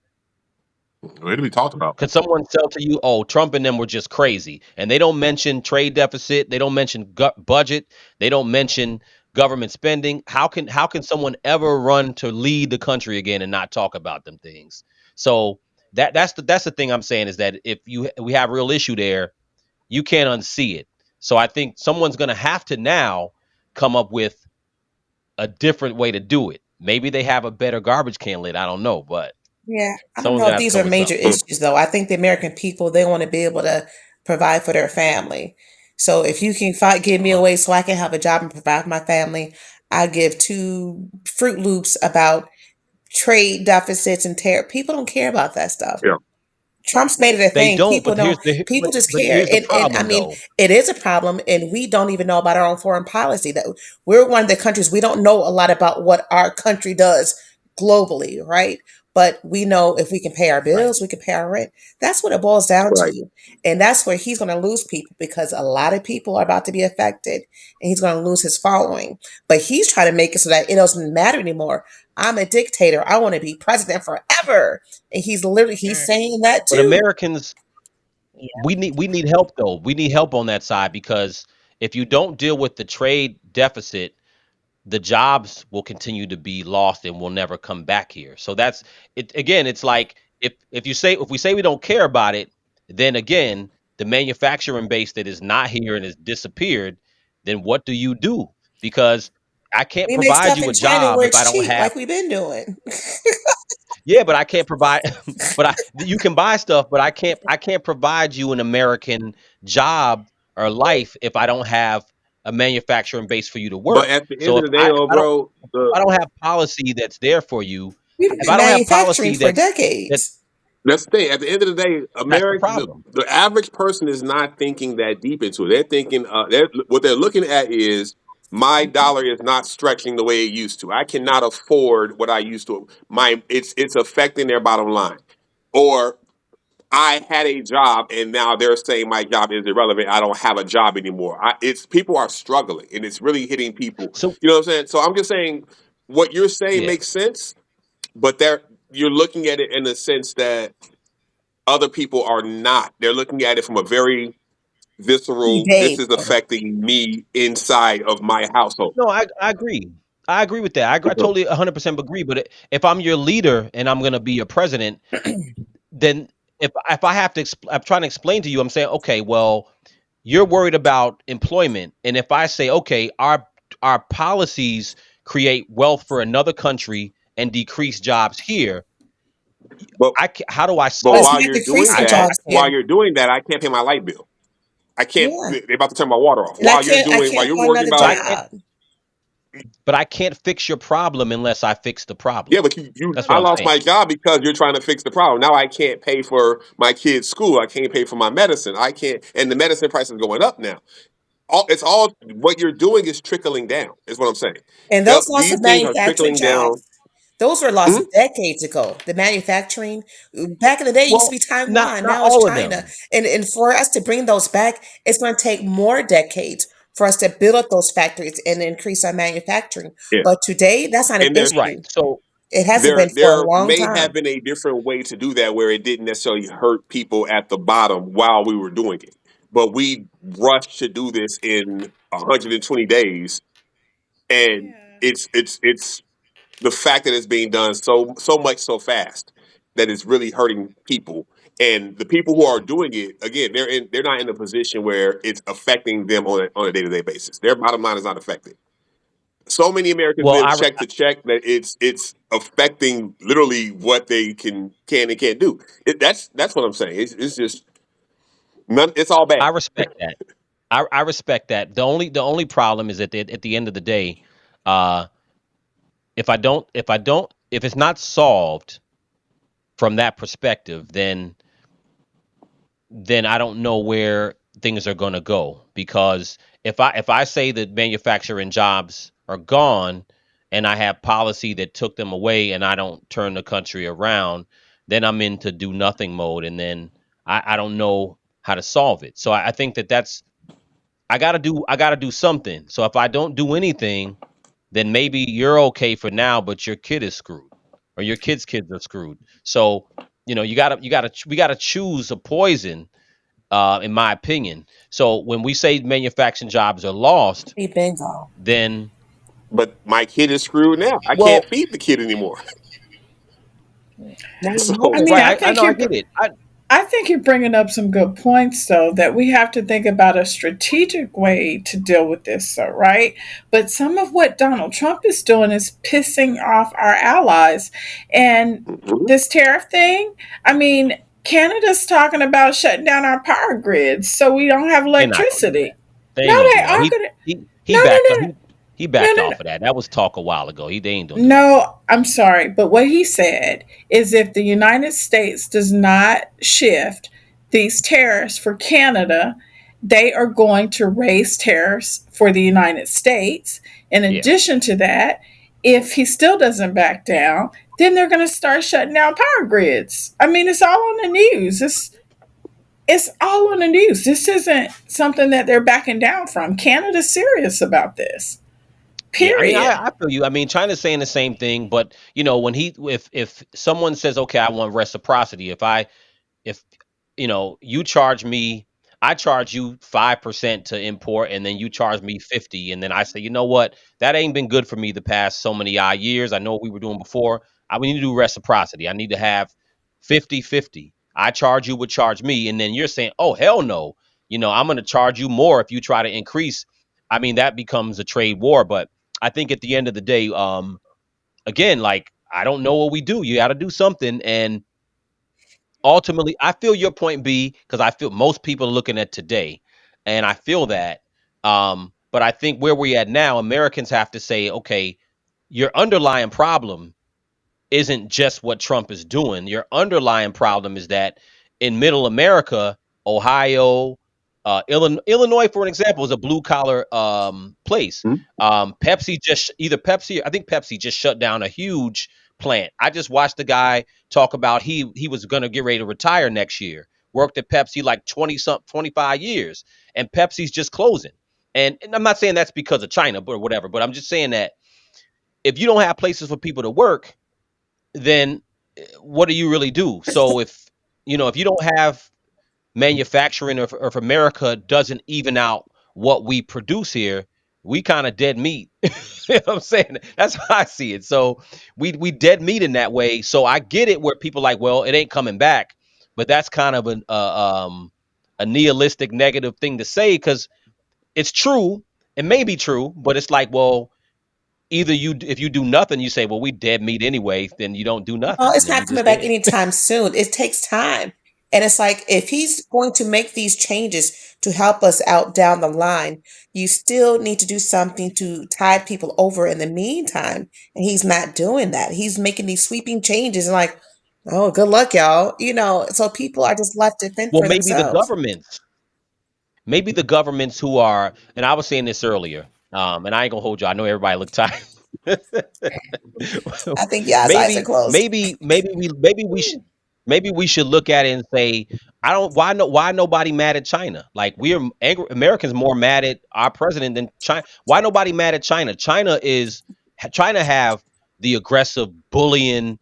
It'll be talked about. Could someone sell to you, oh, Trump and them were just crazy, and they don't mention trade deficit, they don't mention budget, they don't mention government spending? How can someone ever run to lead the country again and not talk about them things? So that's the thing I'm saying is that if we have real issue there, you can't unsee it. So I think someone's going to have to now come up with a different way to do it. Maybe they have a better garbage can lid. I don't know, but Yeah, I don't someone's know gonna if have to these come are with major something. Hmm. issues, though. I think the American people, they want to be able to provide for their family. So if you can give me a Uh-huh. way so I can have a job and provide for my family, I give two Fruit Loops about trade deficits and tariff. People don't care about that stuff. Yeah, Trump's made it a They thing. don't, People but don't. People just care, here's the and I problem mean, though. it is a problem, and we don't even know about our own foreign policy. That we're one of the countries we don't know a lot about what our country does globally, right? But we know if we can pay our Right. bills, we can pay our rent. That's what it boils down right. to, and that's where he's going to lose people because a lot of people are about to be affected, and he's going to lose his following. But he's trying to make it so that it doesn't matter anymore. I'm a dictator. I want to be president forever. And he's Mm, saying that But too. Americans, yeah. we need help though. We need help on that side because if you don't deal with the trade deficit, the jobs will continue to be lost and will never come back here. So that's it. Again, it's like if we say we don't care about it, then again, the manufacturing base that is not here and has disappeared, then what do you do? Because I can't We make provide stuff you a in China job where if I it's don't cheap, have. like we've been doing. Yeah, but I can't provide. But you can buy stuff, but I can't provide you an American job or life if I don't have a manufacturing base for you to But work. at the end So of if the day, I if though, I don't bro, if I don't have policy that's there for you, We've if been I don't have manufacturing policy for that decades. That's the thing. At the end of the day, That's the America, problem. the average person is not thinking that deep into it. They're thinking, what they're looking at is my dollar is not stretching the way it used to. I cannot afford what I used to. It's affecting their bottom line. Or I had a job and now they're saying my job is irrelevant. I don't have a job anymore. It's people are struggling and it's really hitting people. So You know what I'm saying? So I'm just saying what you're saying yeah. makes sense, but you're looking at it in the sense that other people are not. They're looking at it from a very visceral, this Dave. is affecting me inside of my household. No, I agree. I agree with that. I totally 100% agree. But if I'm your leader and I'm going to be your president, then if I have to, I'm trying to explain to you. I'm saying, okay, well, you're worried about employment, and if I say, okay, our policies create wealth for another country and decrease jobs here, But how do I but But it's solve while it? not you're doing I, decreasing I, that, jobs while here. you're doing that, I can't pay my light bill. I can't. Yeah. They're about to turn my water off. And While you're I doing, while can't you're find worried another but about, job. I can't fix your problem unless I fix the yeah, problem. but That's I what I'm lost saying. my job because you're trying to fix the problem. Now I can't pay for my kids' school. I can't pay for my medicine. I can't, and the medicine price is going up now. It's all what you're doing is trickling down. Is what I'm saying. And those loss These of things are manufacturing trickling down. jobs, those were lost Mhm. decades ago. The manufacturing back in the day it used to Well, be not Taiwan, not now it's all of China. them. And for us to bring those back, it's going to take more decades for us to build up those factories and increase our manufacturing. Yeah, But today, that's not an and issue. Right. So It hasn't there been for a there long may have time. been a different way to do that where it didn't necessarily hurt people at the bottom while we were doing it, but we rushed to do this in 120 days, and Yeah. it's the fact that it's being done so much so fast that it's really hurting people. And the people who are doing it, again, they're not in a position where it's affecting them on a day-to-day basis. Their bottom line is not affected. So many Americans well, live check to check that it's affecting literally what they can and can't do. That's what I'm saying. It's just none. It's all I bad. respect that. I respect that. The only problem is at the end of the day, uh, if it's not solved from that perspective, then I don't know where things are going to go, because if I say that manufacturing jobs are gone and I have policy that took them away and I don't turn the country around, then I'm into do nothing mode, and then I don't know how to solve it. So I think that's I got to do something. So if I don't do anything, then maybe you're okay for now, but your kid is screwed, or your kids are screwed. So we gotta choose a poison, in my opinion. So when we say manufacturing jobs are lost, Hey, bingo. then But my kid is screwed now. I can't well, feed the kid anymore. Now you're I So hungry. mean, right, I know, I get it. I think you're bringing up some good points, though, that we have to think about a strategic way to deal with this, though, right? But some of what Donald Trump is doing is pissing off our allies. And mhm. this tariff thing, I mean, Canada's talking about shutting down our power grids so we don't have They're not gonna do electricity. that. They No, ain't gonna they do that. are He going to. he he No, no, backed up. no, He no, backed no, no. off of that. That was talk a while ago. They ain't gonna do that. No, I'm sorry, but what he said is if the United States does not shift these tariffs for Canada, they are going to raise tariffs for the United States. In Yeah, addition to that, if he still doesn't back down, then they're going to start shutting down power grids. I mean, it's all on the news. It's all on the news. This isn't something that they're backing down from. Canada's serious about this. yeah. I mean, Period. I feel you. I mean, China's saying the same thing, but when if someone says, okay, I want reciprocity. If you charge me, I charge you 5% to import, and then you charge me 50, and then I say, you know what, that ain't been good for me the past so many years. I know what we were doing before. We need to do reciprocity. I need to have 50-50. I charge you would charge me, and then you're saying, oh hell no, I'm going to charge you more if you try to increase. I mean, that becomes a trade war. But I think at the end of the day, again, like, I don't know what we do. You got to do something. And ultimately, I feel your point, B, because I feel most people are looking at today, and I feel that. But I think where we're at now, Americans have to say, okay, your underlying problem. isn't just what Trump is doing. Your underlying problem is that in middle America, Ohio, Illinois, for an example, is a blue collar place. Hmm? Pepsi just either Pepsi, I think Pepsi just shut down a huge plant. I just watched the guy talk about he was going to get ready to retire next year. Worked at Pepsi like 20 something 25 years, and Pepsi's just closing. And I'm not saying that's because of China, but whatever. But I'm just saying that if you don't have places for people to work, then what do you really do? So if you don't have manufacturing, or if America doesn't even out what we produce here, we kind of dead meat. You know what I'm saying? That's how I see it. So we dead meat in that way. So I get it where people like, well, it ain't coming back, but that's kind of a nihilistic negative thing to say because it's true. It may be true, but it's like, well, either if you do nothing, you say, well, we dead meat anyway, then you don't do Well, nothing, it's then not you coming just back dead. anytime soon. It takes time. And it's like if he's going to make these changes to help us out down the line, you still need to do something to tide people over in the meantime. And he's not doing that. He's making these sweeping changes and like, oh, good luck, y'all. So people are just left to fend Well, for themselves. maybe the governments who are, and I was saying this earlier, and I ain't gonna hold you. I know everybody look tired. I think y'all's eyes are maybe, closed. maybe we should look at it and say, I don't why nobody mad at China? Like we are angry, Americans more mad at our president than China. Why nobody mad at China? China have the aggressive bullying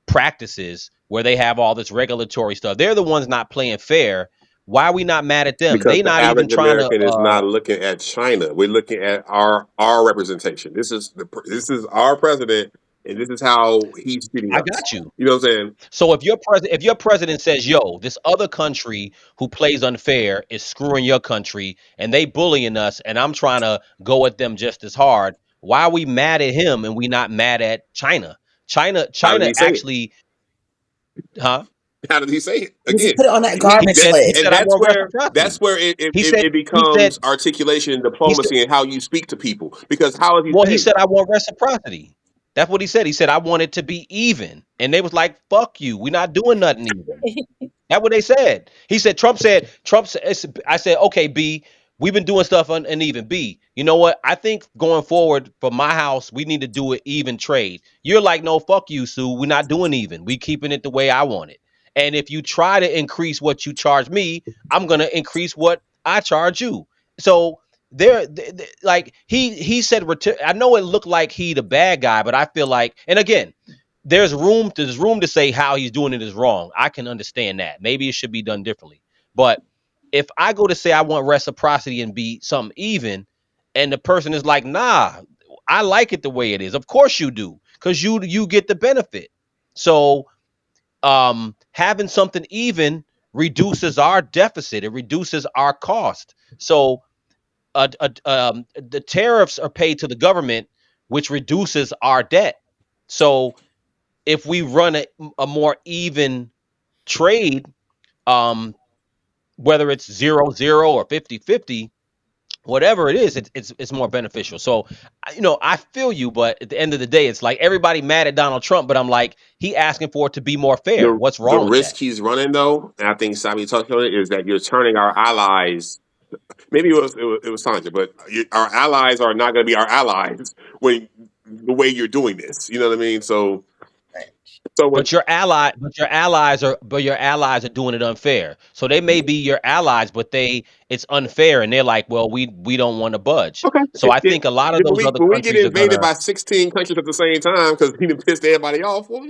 practices where they have all this regulatory stuff. They're the ones not playing fair. Why are we not mad at them? Because They the not even average trying to. American is not looking at China. We're looking at our representation. This is our president, and this is how he's treating I us. got you. You know what I'm saying? So if your president says, "Yo, this other country who plays unfair is screwing your country and they bullying us, and I'm trying to go at them just as hard," why are we mad at him and we not mad at China? How did China he say it? actually, huh? How did he say it? Because he Again, put it on that He garbage said he lid. and said I want that's reciprocity. where He said it he said becomes articulation and he said diplomacy and how you speak to people. Because how is he Well, he saying said, it? I want reciprocity. That's what he said. He said, I want it to be even. And they was like, fuck you. We're not doing nothing even. That's what they said. He said, Trump said, I said, okay, B, we've been doing stuff uneven. B, you know what? I think going forward for my house, we need to do it even trade. You're like, no, fuck you, Sue. We're not doing even. We keeping it the way I want it. And if you try to increase what you charge me, I'm going to increase what I charge you. So like he said, I know it looked like he the bad guy, but I feel like, and again, there's room to say how he's doing it is wrong. I can understand that. Maybe it should be done differently. But if I go to say I want reciprocity and be something even, and the person is like, nah, I like it the way it is. Of course you do, because you get the benefit. So having something even reduces our deficit, it reduces our cost. So the tariffs are paid to the government, which reduces our debt. So if we run a more even trade, um, whether it's 0-0 or 50-50, whatever it is, it's more beneficial. So, I feel you, but at the end of the day, it's like everybody mad at Donald Trump, but I'm like, he asking for it to be more fair. What's The wrong with risk that? he's running, though, and I think Sabi touched on it, is that you're turning our allies. Maybe it was Sandra, but our allies are not going to be our allies when the way you're doing this. You know what I mean? So when But your allies are doing it unfair. So they may be your allies, but it's unfair, and they're like, well, we don't want to budge. okay, So I think a lot of those other when we get countries are invaded gonna. by 16 countries at the same time because he done pissed everybody off, well,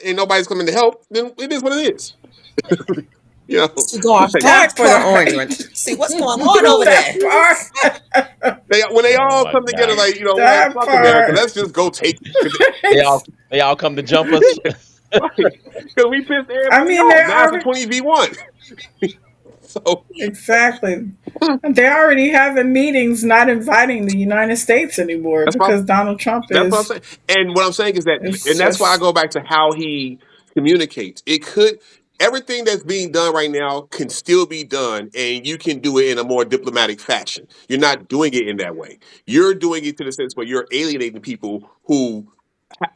and nobody's coming to help, then it is what it is. You know, To go off like, hard That for the part. orange one. See what's going on over That there. part. when they Oh all my come together, god! like, you know what, That fuck America, part. let's just go take They all come to jump us. because we pissed I everybody mean, off. Now it's a 20v1. So exactly. And they're already having meetings not inviting the United States anymore that's why because Donald Trump That's what I'm saying. And what I'm saying is that, is and that's why I just go back to how he communicates. Everything that's being done right now can still be done, and you can do it in a more diplomatic fashion. You're not doing it in that way. You're doing it to the sense where you're alienating people who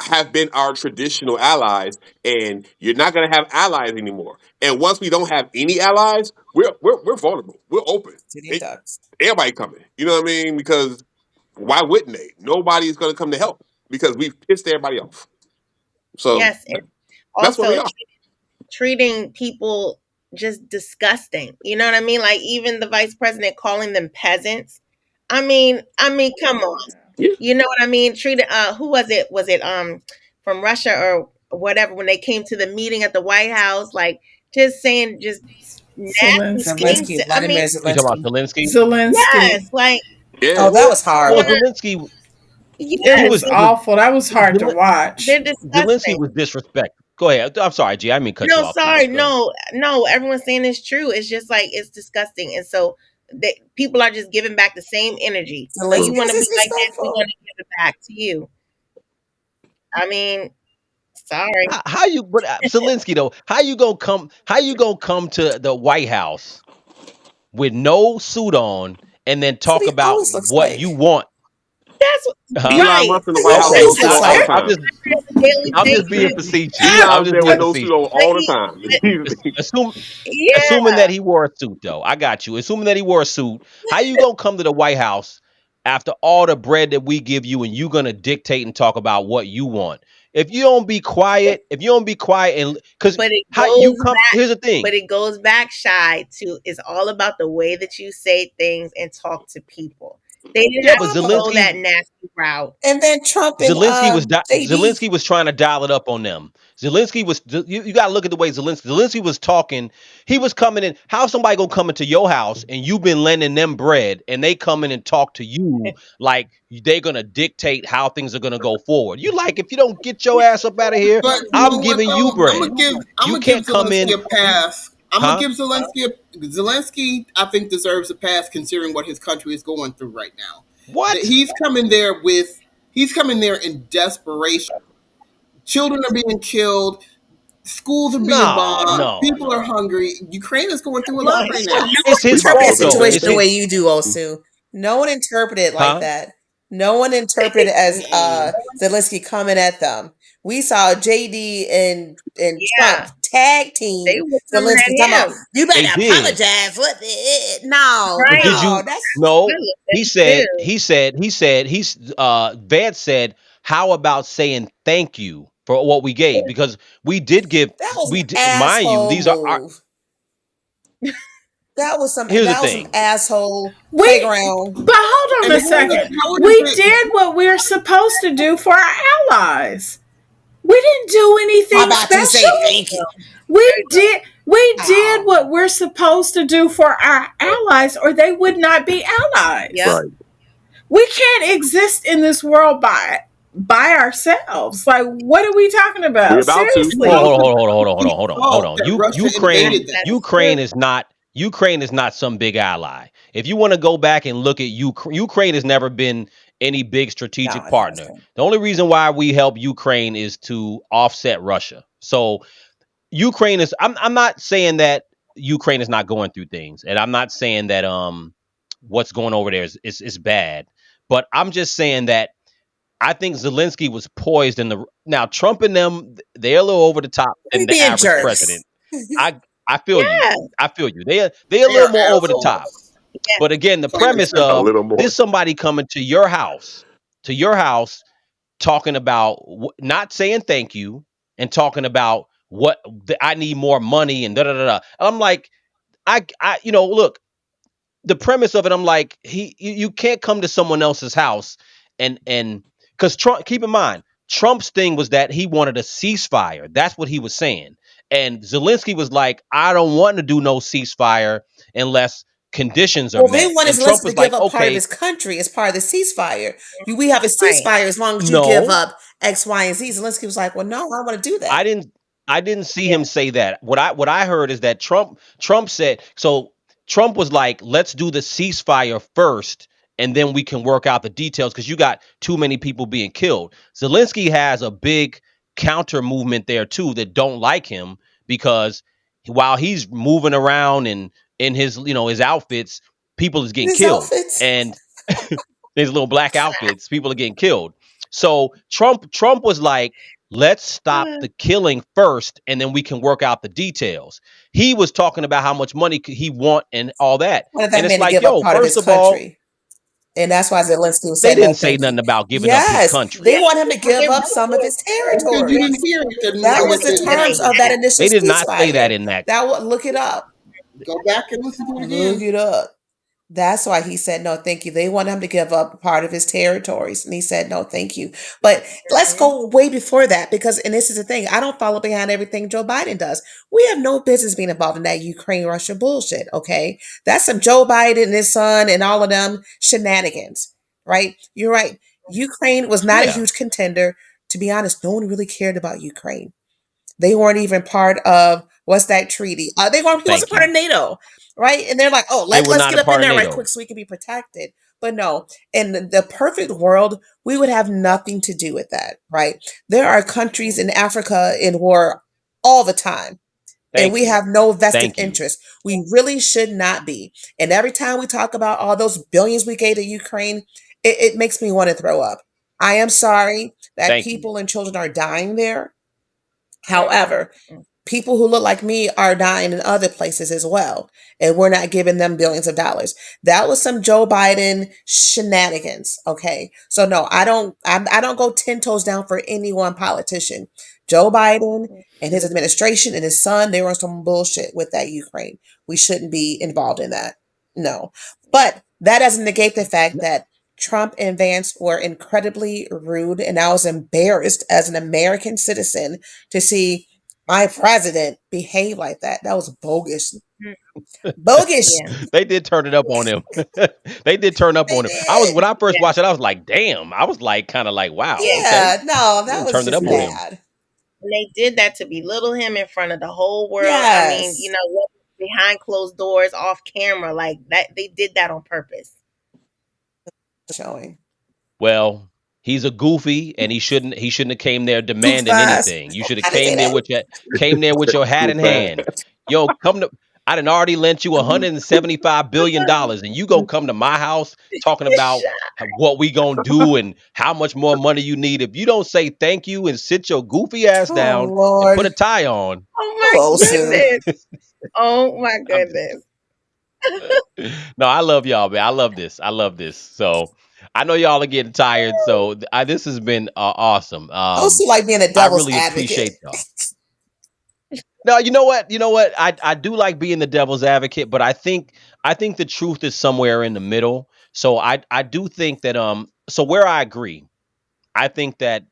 have been our traditional allies, and you're not going to have allies anymore. And once we don't have any allies, we're vulnerable. We're open. Sitting It, ducks. everybody coming. You know what I mean? Because why wouldn't they? Nobody's going to come to help because we've pissed everybody off. So Yes, and that's where we also are. treating people just disgusting. You know what I mean? Like even the vice president calling them peasants. I mean, come on. Yeah. You know what I mean? Treating who was it? Was it from Russia or whatever when they came to the meeting at the White House like just saying just nasty things Zelensky. Zelensky, to, I mean, Vladimir You talking about Zelensky. Zelensky? yes, Zelensky. like Oh, Yes. that who was Well, horrible. Zelensky It yes, he was was awful. That was hard to watch. they're Zelensky disgusting. was disrespectful. Go ahead. I'm sorry, G. I didn't mean to cut you No, off too sorry, much. Go ahead. no. Everyone's saying it's true. It's just like it's disgusting, and so people are just giving back the same energy. Oh, you Zelensky want was to be like this? We're disrespectful. going to give it back to you. I mean, sorry, How you? But Zelensky though, how you gonna come? How you gonna come to the White House with no suit on and then That's what talk he about always looks what like. you want? that's Huh? Elon right. Musk in the That's White what he House with Okay, no always suit looks on so all like. the I'm time. just On a daily I'm just being basis. facetious. I'm Elon's just there being with no suit facetious. on But all the he, time. but Assume assuming yeah, that he wore a suit though. I got you. Assuming that he wore a suit, how you gonna come to the White House after all the bread that we give you and you gonna dictate and talk about what you want? If you don't be quiet and cuz but it how you goes come back. here's the thing. But it goes back shy to it's all about the way that you say things and talk to people. They didn't Yeah, have but Yeah, to but go that nasty route. and then Trump and JD. Zelensky was trying to dial it up on them. You got to look at the way Zelensky was talking. He was coming in. How somebody gonna come into your house and you've been lending them bread and they come in and talk to you like they're gonna dictate how things are gonna go forward? You like if you don't get your ass up out of here, But you know I'm what giving you though? bread. I'm You gonna give can't come Zelensky in, a pass. I'm gonna huh? give Zelensky. I think deserves a pass considering what his country is going through right now. That What? he's coming there in desperation. Children are being killed. Schools are being No, bombed. no, People are no. hungry. Ukraine is going through a Well, lot right Well, now. no It's one We his about to interpreted go fault the through a though. situation It's the big. way his, you do, Osu. No one interpreted it like huh? that. No one interpreted it as Mm-mm. Zelensky coming at them. We saw JD and Trump yeah, tag they team were coming Zelensky talking at about him, you They better did. apologize. What the no, But did right? no, you that's no? Good, He they said, do. Vance said, how about saying thank you for what we gave? Because we did give, that was we an did, mind you, asshole these are our, move. That was here's the some thing. asshole We, playground. but hold on And a second. how does We it? did what we're supposed to do for our allies. We didn't do How anything about you say special. thank you? There you go. We did Oh, what we're supposed to do for our allies, or they would not be Yep. allies. Right. We can't exist in this world by ourselves. Like, what are we talking We about? about to. Hold Seriously. on, hold Thought on. that Russia invaded them. That's true. Ukraine is not some big ally. If you want to go back and look at Ukraine has never been any big no, strategic it partner. hasn't. The only reason why we help Ukraine is to offset Russia. So Ukraine is I'm not saying that Ukraine is not going through things, and I'm not saying that what's going over there is bad, but I'm just saying that I think Zelensky was poised in the now Trump and them they're a little over the top We than the being average jerks. president. I I feel you. Yeah. I feel you. They're a They little are more over the top. assholes, Yeah. But again, the plain and premise A simple. of little more. this somebody coming to your house talking about not saying thank you and talking about I need more money and da da da. Da. I'm like, you know, look, the premise of it, I'm like, you can't come to someone else's house and because Trump, keep in mind, Trump's thing was that he wanted a ceasefire. That's what he was saying, and Zelensky was like, I don't want to do no ceasefire unless conditions are Well, they met. wanted And Trump Zelensky to was give like, up part of okay, his country as part of the ceasefire. We have a Right. ceasefire as long as you give no, up X, Y, and Z. Zelensky was like, well, no, I don't want to do I that. didn't I didn't see Yeah. him say that. What I heard is that Trump said so Trump was like, let's do the ceasefire first and then we can work out the details because you got too many people being killed. Zelensky has a big counter movement there too that don't like him because while he's moving around and in his his outfits, people is getting His killed. outfits. And his little black outfits, people are getting killed. So Trump was like, let's stop the killing first, and then we can work out the details. He was talking about how much money he want and all that, Wanted and that it's man to like, give up yo, part of his first of all, country. And that's why Zelensky they said no didn't say thank you. nothing about giving up his Yes, country. they Yeah, want him to what they give up really some of did, his They said you territory. didn't hear it, didn't That when they was the said it that. terms ain't of that that. initial They did not say that ceasefire. in that. That would look it up. Go back and listen to it Look again. it up. That's why he said no, thank you. They want him to give up part of his territories, and he said no, thank you. But let's Mhm. go way before that because, and this is the thing, I don't follow behind everything Joe Biden does. We have no business being involved in that Ukraine Russia bullshit. Okay, that's some Joe Biden and his son and all of them shenanigans, right? You're right. Ukraine was not a Yeah, huge contender. To be honest, no one really cared about Ukraine. They weren't even part of what's that treaty? They weren't. He wasn't thank part of you. NATO, right? And they're like, oh, They were let's not get a up in part of there right NATO. quick so we can be protected. But no, in the perfect world, we would have nothing to do with that, right? There are countries in Africa in war all the time, and Thank we you. have no vested Thank you. interest. We really should not be. And every time we talk about all those billions we gave to Ukraine, it makes me want to throw up. I am sorry that Thank you. people and children are dying there. Mm, However, mm, mm. people who look like me are dying in other places as well. And we're not giving them billions of dollars. That was some Joe Biden shenanigans. Okay. So no, I don't go 10 toes down for any one politician. Joe Biden and his administration and his son, they were on some bullshit with that Ukraine. We shouldn't be involved in that. No. But that doesn't negate the fact that Trump and Vance were incredibly rude, and I was embarrassed as an American citizen to see my president behave like that. That was bogus. Mm. Bogus. Yeah, They did turn it up on him. They did turn up They on him. I was when did. I first yeah. watched it, I was like, damn. I was like, kind of like, wow, okay. Yeah, no, They that done was turned it just up on him. bad. And they did that to belittle him in front of the whole world. I mean, Yes. what, behind closed doors, off camera, like that. They did that on purpose. Showing. Well, he's a goofy, and he shouldn't have came there Too demanding fast. anything. You should have I didn't say that. came there with your hat Too in fast. hand. Yo, come to. I done already lent you $175 billion, and you gonna come to my house talking about what we gonna do and how much more money you need. If you don't say thank you and sit your goofy ass Oh down and put a Lord. tie on, Oh my Hello, Sue. goodness. Oh my I'm just goodness. no, I love y'all, man. I love this. I love this. So I know y'all are getting tired. So this has been awesome. Oh, Sue like being a I devil's really advocate. appreciate y'all. No, you know what? You know what? I do like being the devil's advocate, but I think the truth is somewhere in the middle. So I do think that so where I agree, I think that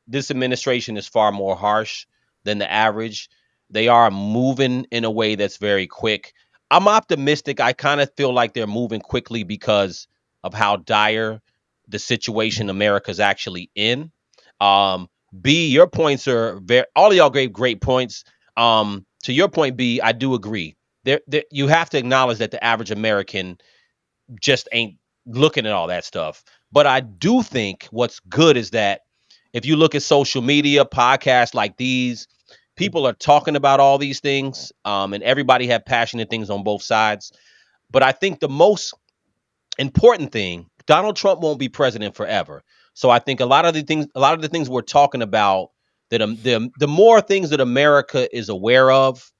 this administration is far more harsh than the average. They are moving in a way that's very quick. I'm optimistic. I kind of feel like they're moving quickly because of how dire the situation America's actually in. Um, B, your points are very. All of y'all gave great points. To your point, B, I do agree. There, you have to acknowledge that the average American just ain't looking at all that stuff. But I do think what's good is that if you look at social media, podcasts like these, people are talking about all these things, and everybody have passionate things on both sides. But I think the most important thing, Donald Trump won't be president forever. So I think a lot of the things we're talking about that the more things that America is aware of,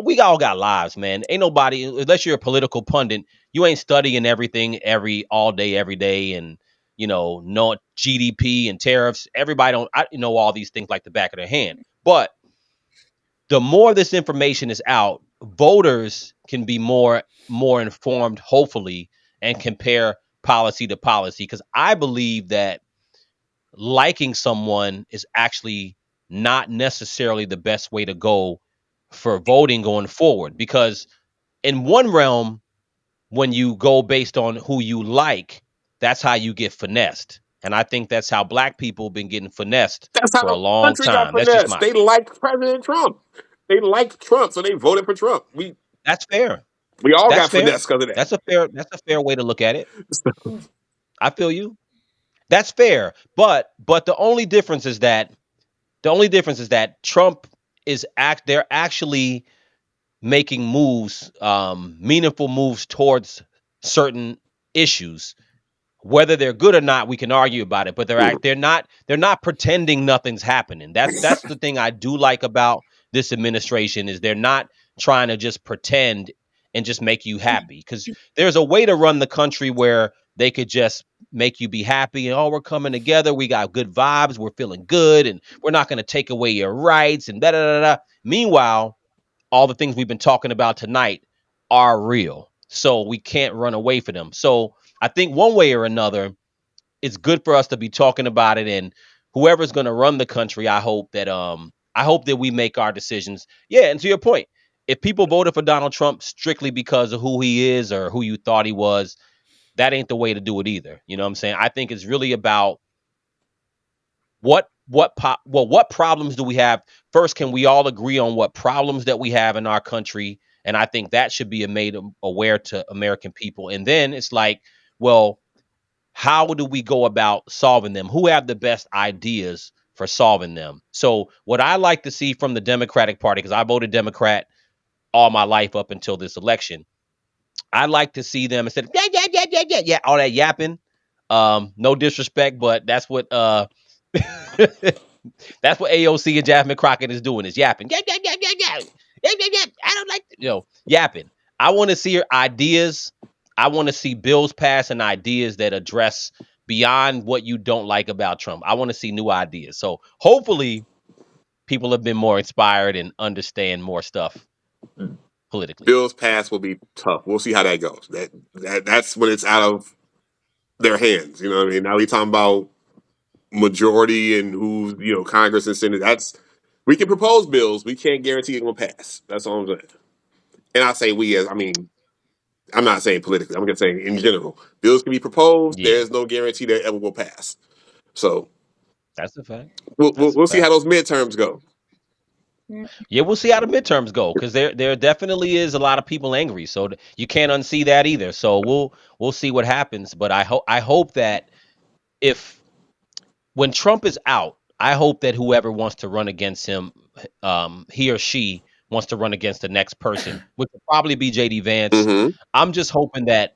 we all got lives, man. Ain't nobody, unless you're a political pundit, you ain't studying everything all day, every day, and know GDP and tariffs. Everybody don't know all these things like the back of their hand. But the more this information is out, voters can be more informed, hopefully, and compare policy to policy. Because I believe that liking someone is actually not necessarily the best way to go for voting going forward. Because in one realm, when you go based on who you like, that's how you get finessed. And I think that's how black people been getting finessed That's how for a the long country got time. That's just finessed. my They liked President Trump. They liked Trump, so they voted for Trump. that's fair. We all That's got fair. finessed because of that. That's a fair way to look at it. I feel you. That's fair. But the only difference is that Trump they're actually making moves, meaningful moves towards certain issues. Whether they're good or not, we can argue about it, but Mhm. they're not pretending nothing's happening. That's the thing I do like about this administration is they're not trying to just pretend and just make you happy, cuz there's a way to run the country where they could just make you be happy and oh, we're coming together, we got good vibes, we're feeling good and we're not going to take away your rights and da da da da. Meanwhile, all the things we've been talking about tonight are real. So we can't run away from them. So I think one way or another, it's good for us to be talking about it. And whoever's going to run the country, I hope that we make our decisions. Yeah, and to your point, if people voted for Donald Trump strictly because of who he is or who you thought he was, that ain't the way to do it either. You know what I'm saying? I think it's really about what problems do we have. First, can we all agree on what problems that we have in our country? And I think that should be made aware to American people. And then it's like, well, how do we go about solving them? Who have the best ideas for solving them? So what I like to see from the Democratic Party, because I voted Democrat all my life up until this election, I like to see them instead of yeah, yeah, yeah, yeah, yeah, yeah, all that yapping. No disrespect, but that's what that's what AOC and Jasmine Crockett is doing is yapping. Yeah, yeah, yeah, yeah, yeah. Yeah, yeah, yeah. I don't like yapping. I want to see her ideas. I want to see bills pass and ideas that address beyond what you don't like about Trump. I want to see new ideas. So hopefully people have been more inspired and understand more stuff politically. Bills pass will be tough. We'll see how that goes. That's when it's out of their hands. You know what I mean? Now we talking about majority and who's Congress and Senate. That's we can propose bills. We can't guarantee it will pass. That's all I'm saying. And I say we as I mean I'm not saying politically. I'm just saying in general. Bills can be proposed. Yeah, There's no guarantee that it ever will pass. So that's a fact. we'll, we'll, That's a we'll see how fact. those midterms go. Yeah, we'll see how the midterms go because there definitely is a lot of people angry. So you can't unsee that either. So we'll see what happens. But I hope that if when Trump is out, I hope that whoever wants to run against him, he or she wants to run against the next person, which will probably be JD Vance. Mm-hmm. I'm just hoping that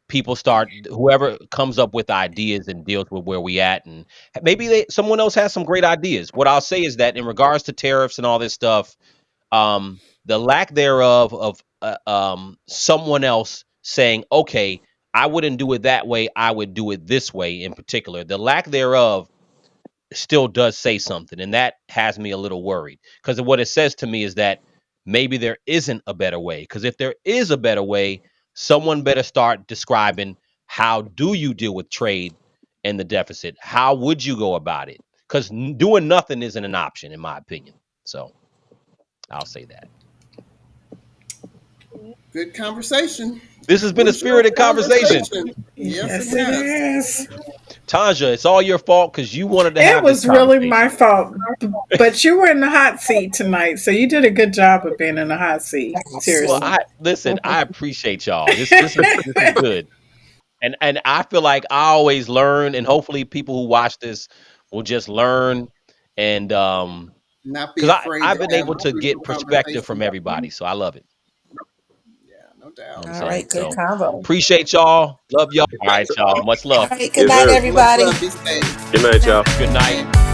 people start whoever comes up with ideas and deals with where we at and maybe someone else has some great ideas. What I'll say is that in regards to tariffs and all this stuff, the lack thereof of someone else saying, okay, I wouldn't do it that way, I would do it this way in particular. The lack thereof still does say something, and that has me a little worried because what it says to me is that maybe there isn't a better way. Because if there is a better way, someone better start describing how do you deal with trade and the deficit? How would you go about it? Because doing nothing isn't an option, in my opinion. So I'll say that. Good conversation. This has been a Crucial spirited conversation. conversation. Yes, it Yes, it has. is. Tanja, it's all your fault because you wanted to It have this was really my conversation. fault, but you were in the hot seat tonight, so you did a good job of being in the hot seat. Well, Seriously. I listen. I appreciate y'all. This is good. And I feel like I always learn, and hopefully people who watch this will just learn. And Not be because afraid I've to been have able the to crucial get perspective from conversation. everybody, so I love it. Yeah, no You know what doubt. I'm All saying? right, good So combo. appreciate y'all. Love y'all. All right, y'all. Much All love. right, good Yes, night, sir. Much everybody. love. Be safe. Good night, y'all. Good night.